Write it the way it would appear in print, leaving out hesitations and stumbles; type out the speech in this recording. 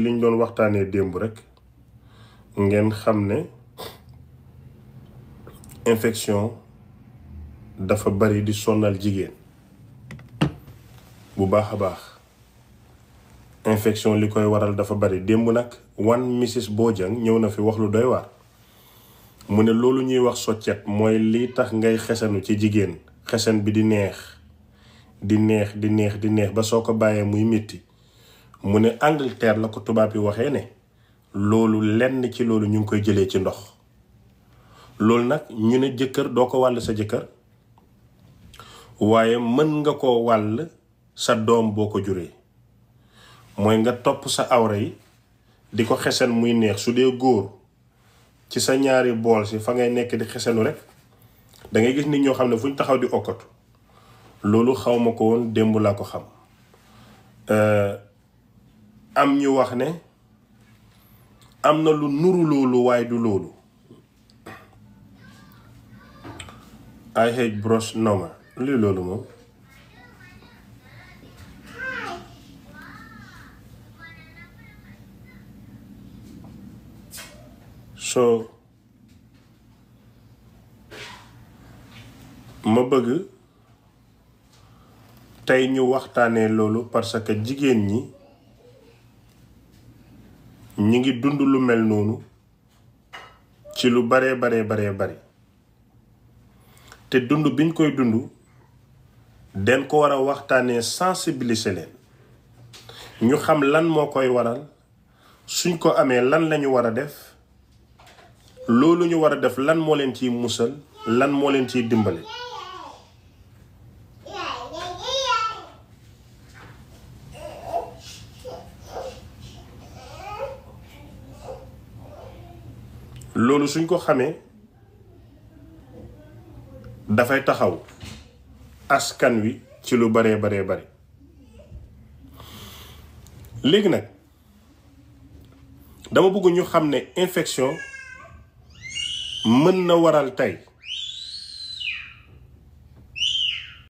liñ doon waxtaanee démb rek ngeen xam ne infection dafa bari di sonal jigéen bu baax a baax. infection li koy waral dafa bari démb nag Mrs Bojang ñëw na fi wax lu doy waar mu ne loolu ñuy wax soccet mooy lii tax ngay xesanu ci jigéen xesan bi di neex ba soo ko bàyyee muy metti mu ne Angleterre la ko tubaab yi waxee ne loolu lenn ci loolu ñu ngi koy jëlee ci ndox. loolu nag ñu ne jëkkër doo ko wàll sa jëkkër waaye mën nga ko wàll sa doom boo ko juree mooy nga topp sa awra yi di ko xesan muy neex. su dee góor ci sa ñaari bool si fa ngay nekk di xesanu rek da ngay gis nit ñoo xam ne fu ñu taxaw di okkatu. loolu xaw ma ko woon démb laa ko xam. am ñu wax ne am na lu nuru loolu waaye du loolu. I hate brush noma lii loolu moom. so ma bëgg tey ñu waxtaanee loolu parce que jigéen ñi ngi dund lu mel noonu ci lu bare te dund biñ koy dund den ko war a waxtaanee sensibiliser leen ñu xam lan moo koy waral suñ ko amee lan lañu war a def loolu ñu war a def lan moo leen ciy musal lan moo leen ciy dimbale. loolu suñ ko xamee dafay taxaw askan wi ci lu bare léegi nag dama bëgg ñu xam ne infection mën na waral tey